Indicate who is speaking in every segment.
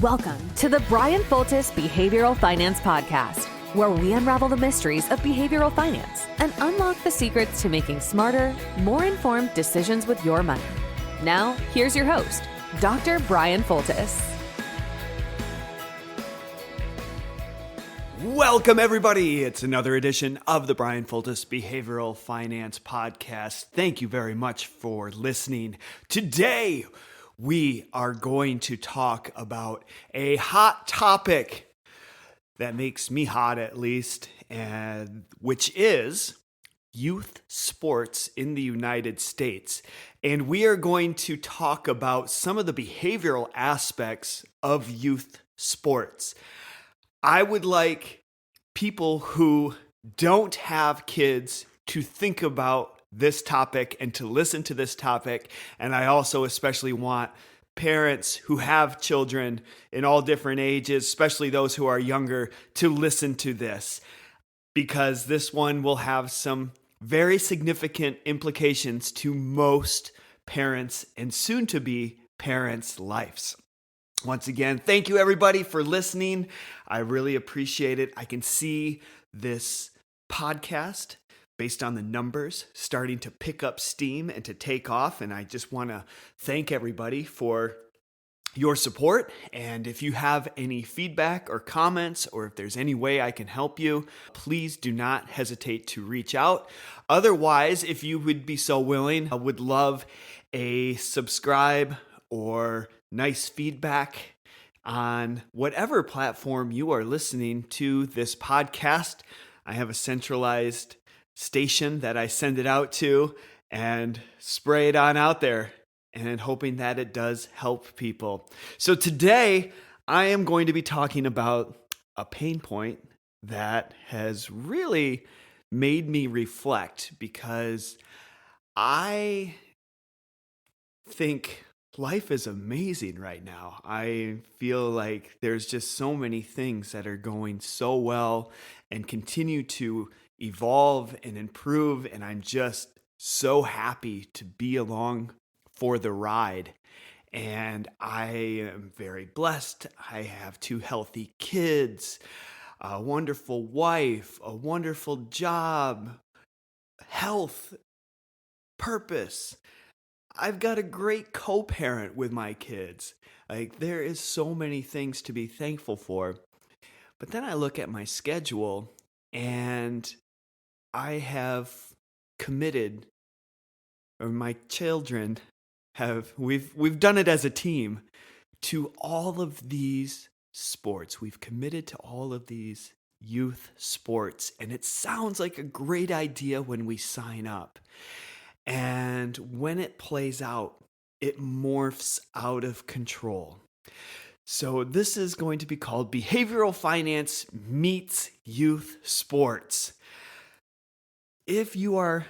Speaker 1: Welcome to the Bryan Foltice Behavioral Finance Podcast, where we unravel the mysteries of behavioral finance and unlock the secrets to making smarter, more informed decisions with your money. Now, here's your host, Dr. Bryan Foltice.
Speaker 2: Welcome, everybody. It's another edition of the Bryan Foltice Behavioral Finance Podcast. Thank you very much for listening. Today, we are going to talk about a hot topic that makes me hot, at least, and which is youth sports in the United States. And we are going to talk about some of the behavioral aspects of youth sports. I would like people who don't have kids to think about this topic and to listen to this topic. And I also especially want parents who have children in all different ages, especially those who are younger, to listen to this, because this one will have some very significant implications to most parents and soon to be parents' lives. Once again, thank you everybody for listening. I really appreciate it. I can see this podcast, based on the numbers, starting to pick up steam and to take off. And I just want to thank everybody for your support. And if you have any feedback or comments, or if there's any way I can help you, please do not hesitate to reach out. Otherwise, if you would be so willing, I would love a subscribe or nice feedback on whatever platform you are listening to this podcast. I have a centralized station that I send it out to and spray it on out there, and hoping that it does help people. So today I am going to be talking about a pain point that has really made me reflect, because I think life is amazing right now. I feel like there's just so many things that are going so well and continue to evolve and improve, and I'm just so happy to be along for the ride. And I am very blessed. I have 2 healthy kids, a wonderful wife, a wonderful job, health, purpose. I've got a great co-parent with my kids. Like, there is so many things to be thankful for. But then I look at my schedule, and I have committed, or my children have, we've done it as a team, to all of these sports. We've committed to all of these youth sports, and it sounds like a great idea when we sign up. And when it plays out, it morphs out of control. So this is going to be called Behavioral Finance Meets Youth Sports. If you are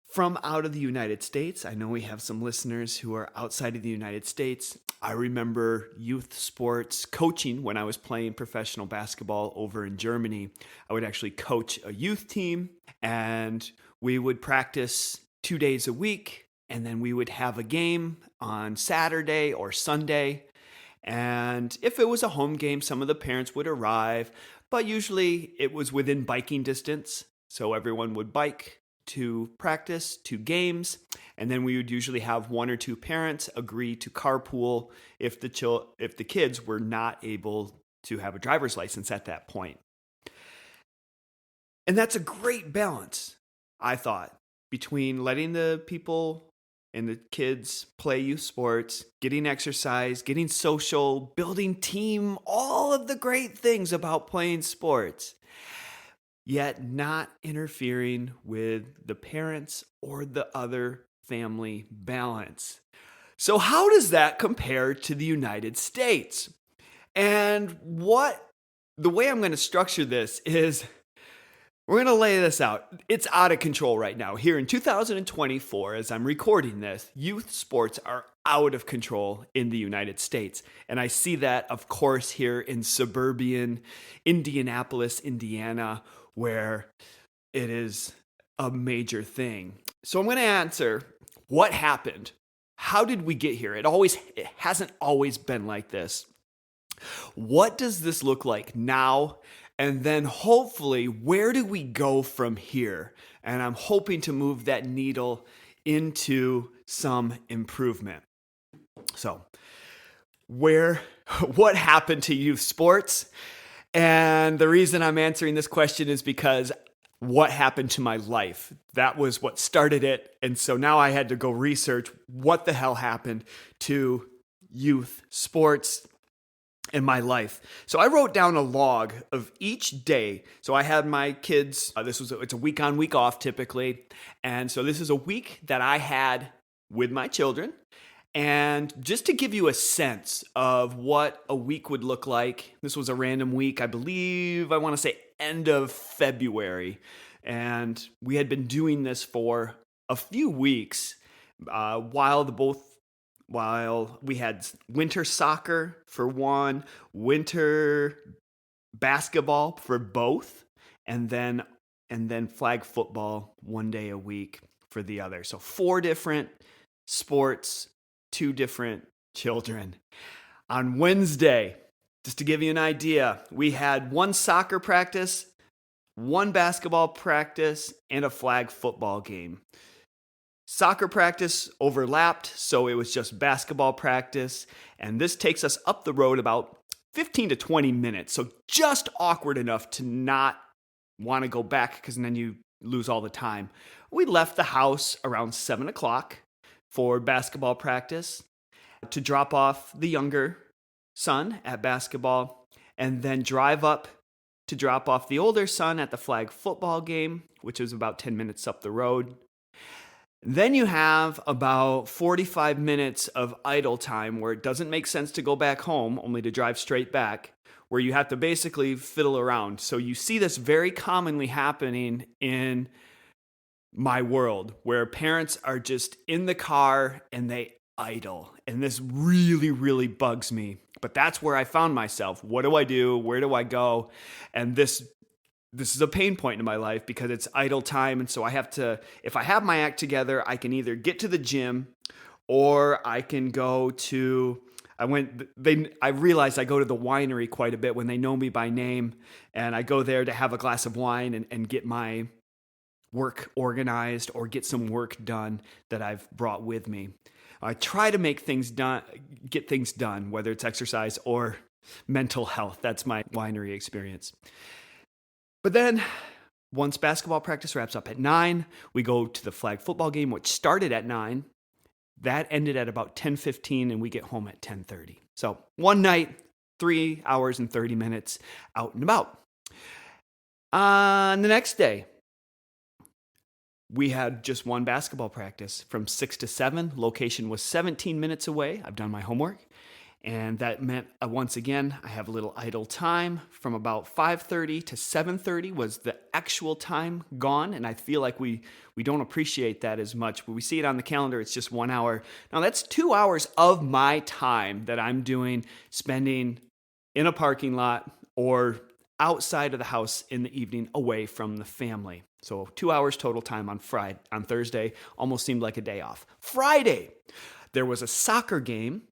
Speaker 2: from out of the United States, I know we have some listeners who are outside of the United States. I remember youth sports coaching when I was playing professional basketball over in Germany. I would actually coach a youth team, and we would practice 2 days a week, and then we would have a game on Saturday or Sunday. And if it was a home game, some of the parents would arrive, but usually it was within biking distance. So everyone would bike to practice, to games, and then we would usually have 1 or 2 parents agree to carpool if the kids were not able to have a driver's license at that point. And that's a great balance, I thought, between letting the people and the kids play youth sports, getting exercise, getting social, building team, all of the great things about playing sports, yet not interfering with the parents or the other family balance. So how does that compare to the United States? And the way I'm going to structure this is, we're going to lay this out. It's out of control right now. Here in 2024, as I'm recording this, youth sports are out of control in the United States. And I see that, of course, here in suburban Indianapolis, Indiana, where it is a major thing. So I'm going to answer, what happened? How did we get here? It hasn't always been like this. What does this look like now? And then hopefully, where do we go from here? And I'm hoping to move that needle into some improvement. So, what happened to youth sports? And the reason I'm answering this question is because what happened to my life? That was what started it. And so now I had to go research what the hell happened to youth sports in my life. So I wrote down a log of each day. So I had my kids, it's a week on, week off typically. And so this is a week that I had with my children. And just to give you a sense of what a week would look like, this was a random week, I want to say end of February. And we had been doing this for a few weeks while we had winter soccer for one, winter basketball for both, and then flag football one day a week for the other. So 4 different sports, 2 different children. On Wednesday, just to give you an idea, we had 1 soccer practice, 1 basketball practice, and a flag football game. Soccer practice overlapped, so it was just basketball practice. And this takes us up the road about 15 to 20 minutes. So just awkward enough to not want to go back because then you lose all the time. We left the house around 7 o'clock for basketball practice to drop off the younger son at basketball and then drive up to drop off the older son at the flag football game, which is about 10 minutes up the road. Then you have about 45 minutes of idle time where it doesn't make sense to go back home, only to drive straight back, where you have to basically fiddle around. So you see this very commonly happening in my world, where parents are just in the car and they idle. And this really, really bugs me. But that's where I found myself. What do I do? Where do I go? And this is a pain point in my life because it's idle time. And so I have to, if I have my act together, I can either get to the gym or I can go to, I realized I go to the winery quite a bit when they know me by name. And I go there to have a glass of wine and get my work organized or get some work done that I've brought with me. I try to get things done, whether it's exercise or mental health. That's my winery experience. But then once basketball practice wraps up at 9, we go to the flag football game, which started at 9. That ended at about 10:15 and we get home at 10:30. So one night, 3 hours and 30 minutes out and about. On the next day, we had just 1 basketball practice from 6 to 7. Location was 17 minutes away. I've done my homework. And that meant, once again, I have a little idle time. From about 5:30 to 7:30 was the actual time gone. And I feel like we don't appreciate that as much. When we see it on the calendar, it's just 1 hour. Now, that's 2 hours of my time that I'm spending in a parking lot or outside of the house in the evening away from the family. So 2 hours total time on Thursday. Almost seemed like a day off. Friday, there was a soccer game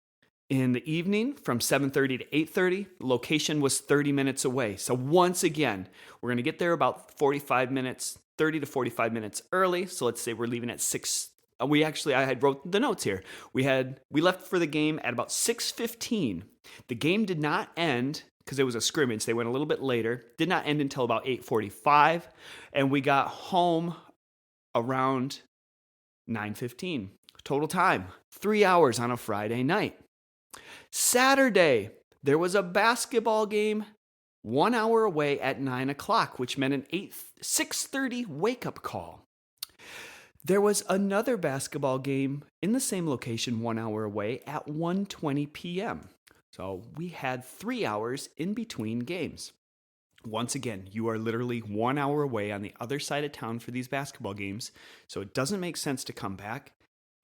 Speaker 2: in the evening from 7:30 to 8:30. Location was 30 minutes away. So once again, we're going to get there about 30 to 45 minutes early. So let's say we're leaving at 6. I had wrote the notes here. We left for the game at about 6:15. The game did not end because it was a scrimmage. They went a little bit later. Did not end until about 8:45. And we got home around 9:15. Total time, 3 hours on a Friday night. Saturday, there was a basketball game 1 hour away at 9 o'clock, which meant an 6:30 wake-up call. There was another basketball game in the same location 1 hour away at 1:20 p.m. So we had 3 hours in between games. Once again, you are literally 1 hour away on the other side of town for these basketball games, so it doesn't make sense to come back.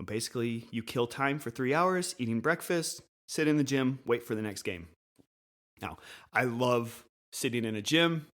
Speaker 2: Basically, you kill time for 3 hours, eating breakfast, sit in the gym, wait for the next game. Now, I love sitting in a gym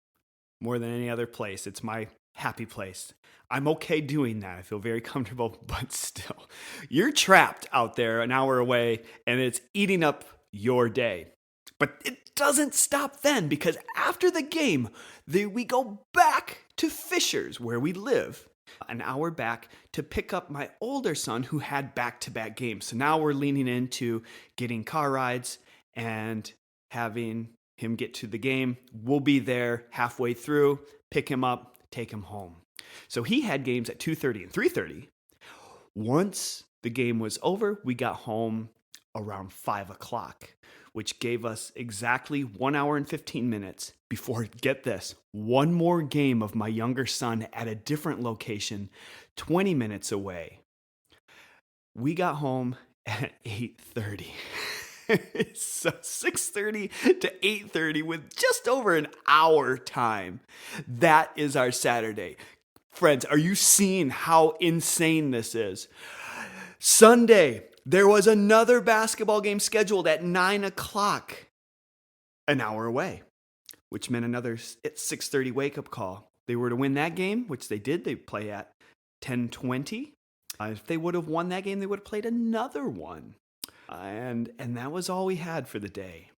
Speaker 2: more than any other place. It's my happy place. I'm okay doing that. I feel very comfortable, but still, you're trapped out there an hour away and it's eating up your day. But it doesn't stop then, because after the game, we go back to Fisher's, where we live, an hour back to pick up my older son who had back-to-back games. So now we're leaning into getting car rides and having him get to the game. We'll be there halfway through, pick him up, take him home. So he had games at 2:30 and 3:30. Once the game was over, we got home around 5 o'clock, which gave us exactly 1 hour and 15 minutes before, get this, one more game of my younger son at a different location, 20 minutes away. We got home at 8:30. So 6:30 to 8:30 with just over an hour time. That is our Saturday. Friends, are you seeing how insane this is? Sunday, there was another basketball game scheduled at 9 o'clock, an hour away, which meant another 6:30 wake-up call. They were to win that game, which they did. They play at 10:20. If they would have won that game, they would have played another one. And that was all we had for the day.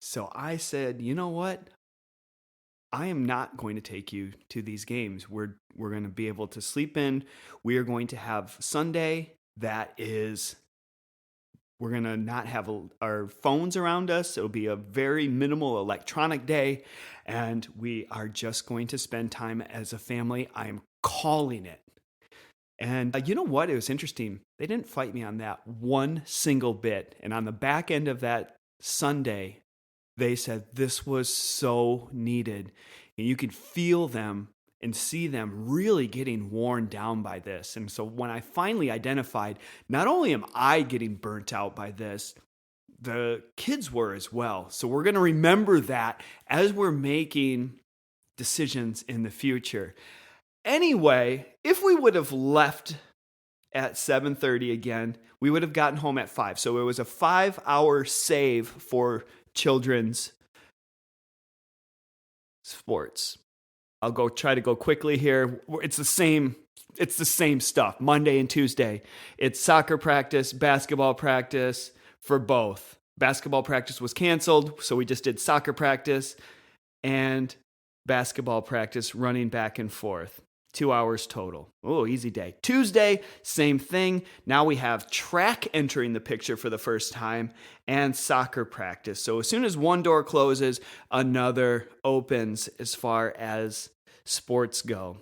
Speaker 2: So I said, you know what? I am not going to take you to these games. We're going to be able to sleep in. We are going to have Sunday. We're going to not have our phones around us. It'll be a very minimal electronic day. And we are just going to spend time as a family. I am calling it. And you know what? It was interesting. They didn't fight me on that one single bit. And on the back end of that Sunday, they said this was so needed. And you could feel them and see them really getting worn down by this. And so when I finally identified, not only am I getting burnt out by this, the kids were as well. So we're going to remember that as we're making decisions in the future. Anyway, if we would have left at 7:30 again, we would have gotten home at 5. So it was a 5-hour save for children's sports. I'll try to go quickly here. It's the same stuff. Monday and Tuesday. It's soccer practice, basketball practice for both. Basketball practice was canceled, so we just did soccer practice and basketball practice running back and forth. 2 hours total. Oh, easy day. Tuesday, same thing. Now we have track entering the picture for the first time and soccer practice. So as soon as one door closes, another opens as far as sports go.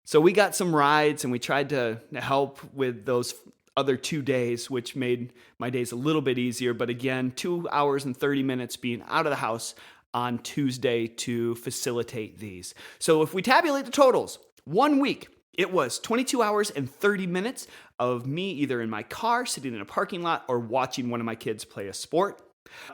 Speaker 2: So we got some rides and we tried to help with those other 2 days, which made my days a little bit easier. But again, 2 hours and 30 minutes being out of the house on Tuesday to facilitate these. So if we tabulate the totals, 1 week, it was 22 hours and 30 minutes of me either in my car, sitting in a parking lot, or watching one of my kids play a sport.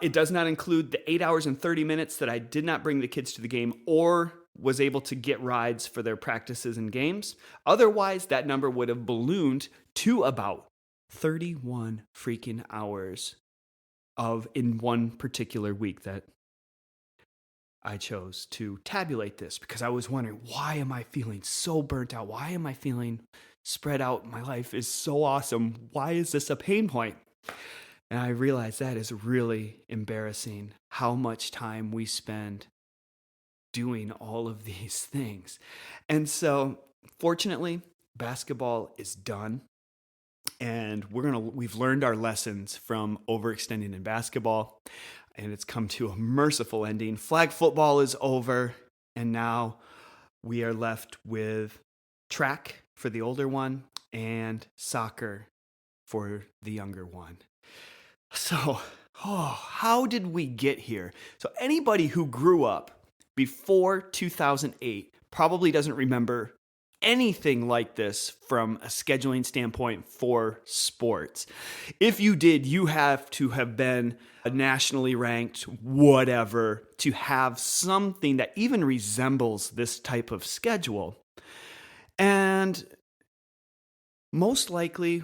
Speaker 2: It does not include the 8 hours and 30 minutes that I did not bring the kids to the game or was able to get rides for their practices and games. Otherwise, that number would have ballooned to about 31 freaking hours in one particular week that I chose to tabulate this, because I was wondering, why am I feeling so burnt out? Why am I feeling spread out? My life is so awesome. Why is this a pain point? And I realized that is really embarrassing, how much time we spend doing all of these things. And so, fortunately, basketball is done. And we've learned our lessons from overextending in basketball. And it's come to a merciful ending. Flag football is over, and now we are left with track for the older one and soccer for the younger one. So, how did we get here? So anybody who grew up before 2008 probably doesn't remember anything like this from a scheduling standpoint for sports. If you did, you have to have been a nationally ranked whatever to have something that even resembles this type of schedule. And most likely,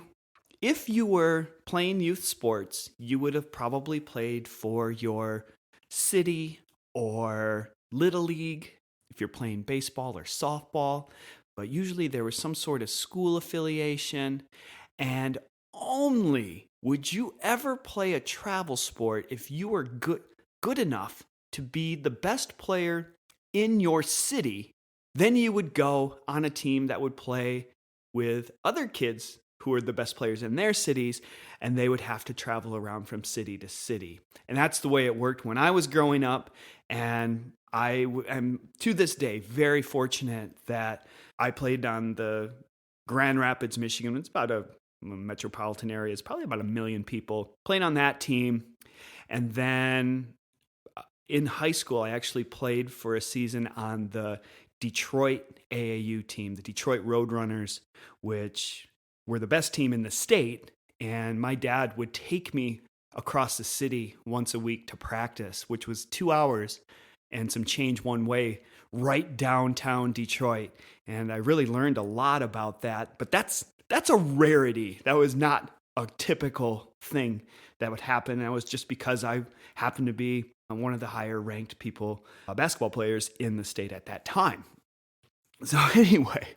Speaker 2: if you were playing youth sports, you would have probably played for your city or little league if you're playing baseball or softball. But usually there was some sort of school affiliation, and only would you ever play a travel sport if you were good. good enough to be the best player in your city, then you would go on a team that would play with other kids who were the best players in their cities, and they would have to travel around from city to city. And that's the way it worked when I was growing up. And I am, to this day, very fortunate that I played on the Grand Rapids, Michigan. It's about a metropolitan area. It's probably about 1 million people playing on that team. And then in high school, I actually played for a season on the Detroit AAU team, the Detroit Roadrunners, which were the best team in the state. And my dad would take me across the city once a week to practice, which was 2 hours and some change one way right downtown Detroit. And I really learned a lot about that. But that's a rarity. That was not a typical thing that would happen. And it was just because I happened to be one of the higher ranked basketball players in the state at that time. So anyway,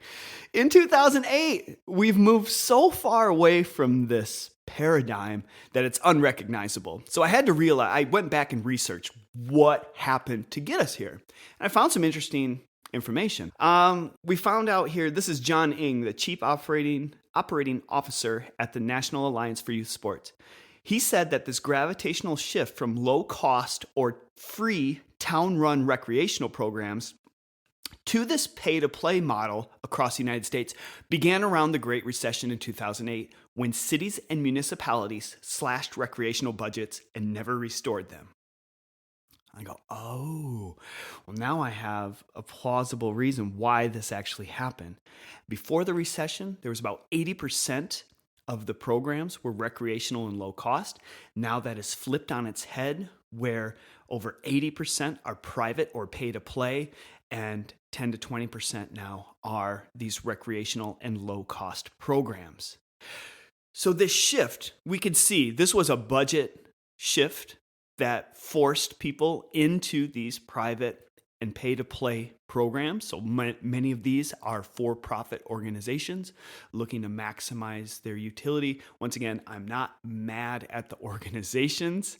Speaker 2: in 2008, we've moved so far away from this paradigm that it's unrecognizable. So I had to realize, I went back and researched what happened to get us here. And I found some interesting information. We found out here, this is John Ng, the Chief Operating Officer at the National Alliance for Youth Sports. He said that this gravitational shift from low-cost or free town-run recreational programs to this pay-to-play model across the United States began around the Great Recession in 2008, when cities and municipalities slashed recreational budgets and never restored them. I go, oh, well, now I have a plausible reason why this actually happened. Before the recession, there was about 80% of the programs were recreational and low cost. Now that is flipped on its head, where over 80% are private or pay to play, and 10 to 20% now are these recreational and low cost programs. So this shift, we could see this was a budget shift that forced people into these private and pay-to-play programs. So many of these are for-profit organizations looking to maximize their utility. Once again, I'm not mad at the organizations,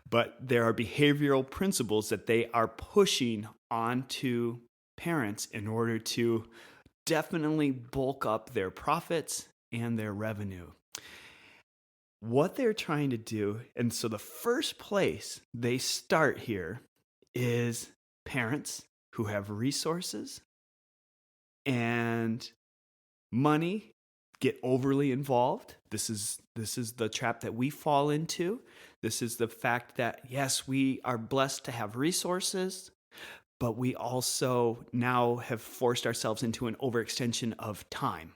Speaker 2: but there are behavioral principles that they are pushing onto parents in order to definitely bulk up their profits and their revenue. What they're trying to do, and so the first place they start here is parents who have resources and money get overly involved. This is the trap that we fall into. This is the fact that, yes, we are blessed to have resources, but we also now have forced ourselves into an overextension of time.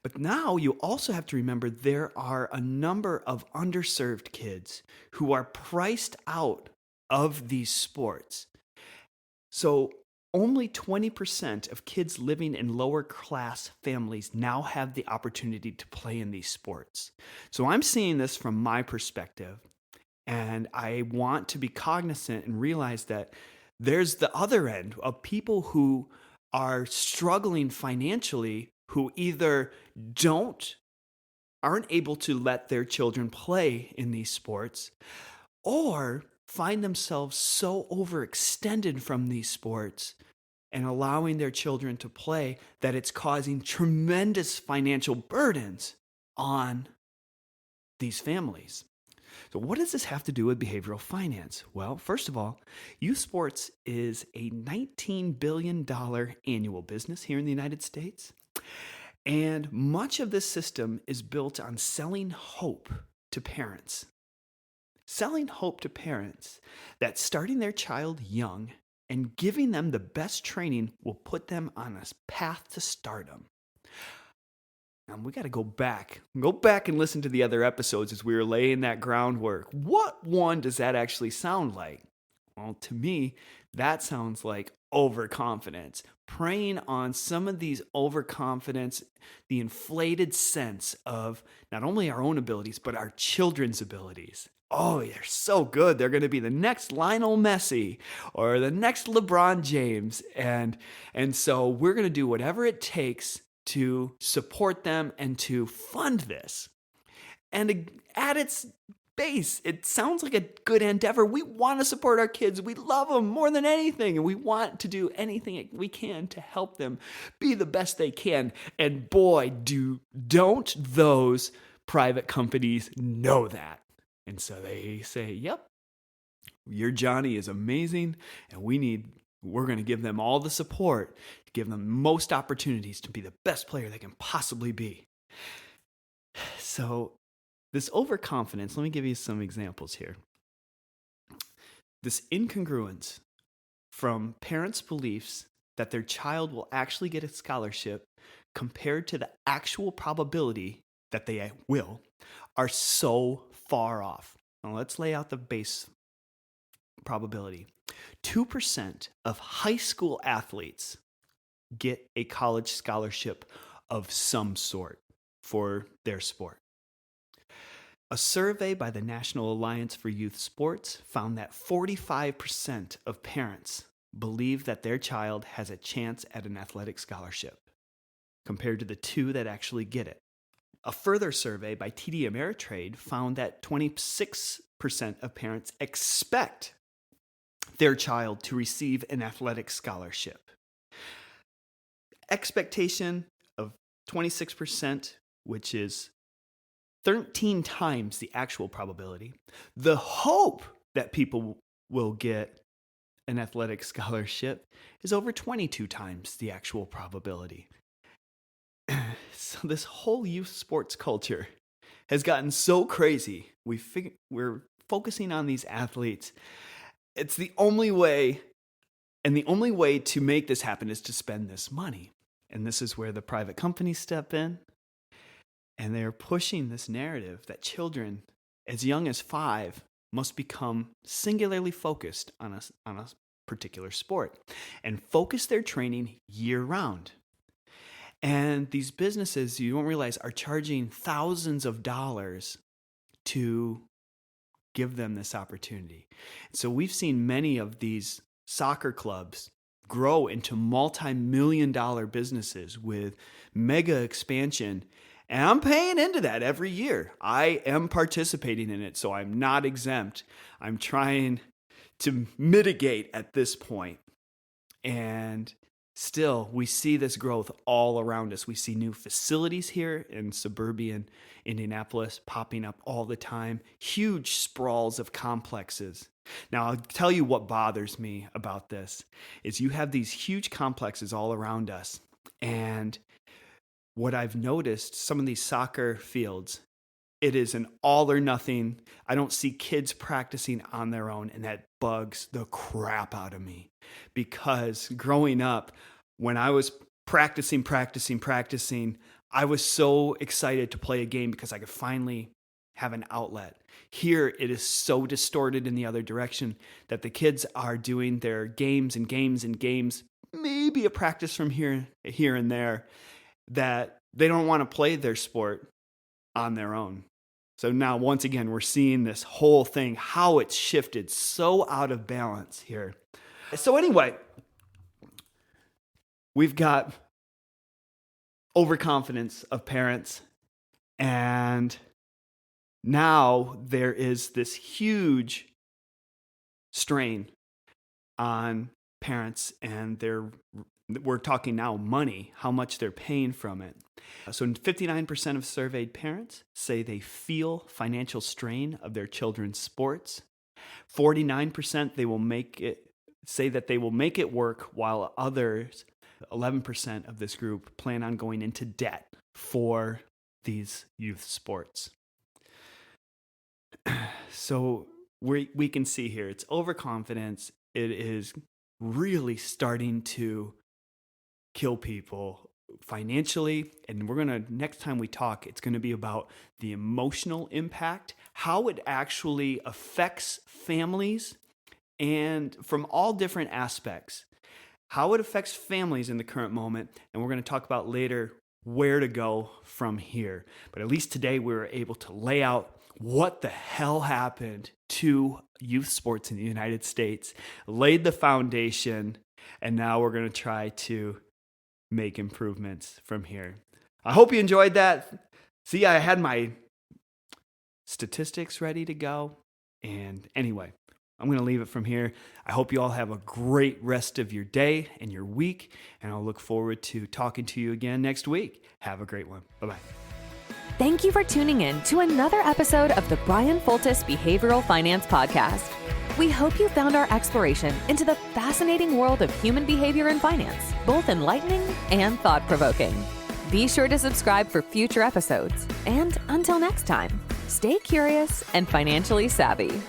Speaker 2: But now you also have to remember there are a number of underserved kids who are priced out of these sports. So only 20% of kids living in lower class families now have the opportunity to play in these sports. So I'm seeing this from my perspective, and I want to be cognizant and realize that there's the other end of people who are struggling financially, who either aren't able to let their children play in these sports, or find themselves so overextended from these sports and allowing their children to play that it's causing tremendous financial burdens on these families. So what does this have to do with behavioral finance? Well, first of all, youth sports is a $19 billion annual business here in the United States. And much of this system is built on selling hope to parents. Selling hope to parents that starting their child young and giving them the best training will put them on a path to stardom. Now, we got to go back and listen to the other episodes as we were laying that groundwork. What one does that actually sound like? Well, to me, that sounds like overconfidence. Preying on some of these overconfidence, the inflated sense of not only our own abilities, but our children's abilities. Oh, they're so good. They're going to be the next Lionel Messi or the next LeBron James. And so we're going to do whatever it takes to support them and to fund this. And at its base. It sounds like a good endeavor. We want to support our kids. We love them more than anything. And we want to do anything we can to help them be the best they can. And boy, don't those private companies know that. And so they say, yep, your Johnny is amazing. And we're going to give them all the support, give them most opportunities to be the best player they can possibly be. So this overconfidence, let me give you some examples here. This incongruence from parents' beliefs that their child will actually get a scholarship compared to the actual probability that they will are so far off. Now let's lay out the base probability. 2% of high school athletes get a college scholarship of some sort for their sport. A survey by the National Alliance for Youth Sports found that 45% of parents believe that their child has a chance at an athletic scholarship, compared to the 2 that actually get it. A further survey by TD Ameritrade found that 26% of parents expect their child to receive an athletic scholarship. Expectation of 26%, which is 13 times the actual probability. The hope that people will get an athletic scholarship is over 22 times the actual probability. So this whole youth sports culture has gotten so crazy. We're focusing on these athletes. It's the only way, and the only way to make this happen is to spend this money. And this is where the private companies step in. And they're pushing this narrative that children as young as 5 must become singularly focused on a particular sport and focus their training year round. And these businesses, you don't realize, are charging thousands of dollars to give them this opportunity. So we've seen many of these soccer clubs grow into multi-million-dollar businesses with mega expansion. And I'm paying into that every year. I am participating in it, so I'm not exempt. I'm trying to mitigate at this point. And still, we see this growth all around us. We see new facilities here in suburban Indianapolis popping up all the time. Huge sprawls of complexes. Now, I'll tell you what bothers me about this is you have these huge complexes all around us. And what I've noticed, some of these soccer fields, it is an all or nothing. I don't see kids practicing on their own, and that bugs the crap out of me. Because growing up, when I was practicing, I was so excited to play a game because I could finally have an outlet. Here, it is so distorted in the other direction that the kids are doing their games, maybe a practice from here and there, that they don't want to play their sport on their own. So now, once again, we're seeing this whole thing, how it's shifted so out of balance here. So anyway, we've got overconfidence of parents, and now there is this huge strain on parents, and we're talking now money, how much they're paying from it. So 59% of surveyed parents say they feel financial strain of their children's sports. 49% say that they will make it work, while others, 11% of this group, plan on going into debt for these youth sports. So we can see here, it's overconfidence. It is really starting to kill people financially. And next time we talk, it's going to be about the emotional impact, how it actually affects families, and from all different aspects, how it affects families in the current moment. And we're going to talk about later where to go from here. But at least today we were able to lay out what the hell happened to youth sports in the United States, laid the foundation, and now we're going to try to make improvements from here. I hope you enjoyed that. See, I had my statistics ready to go. And anyway, I'm going to leave it from here. I hope you all have a great rest of your day and your week, and I'll look forward to talking to you again next week. Have a great one. Bye-bye.
Speaker 1: Thank you for tuning in to another episode of the Bryan Foltice Behavioral Finance Podcast. We hope you found our exploration into the fascinating world of human behavior and finance both enlightening and thought-provoking. Be sure to subscribe for future episodes. And until next time, stay curious and financially savvy.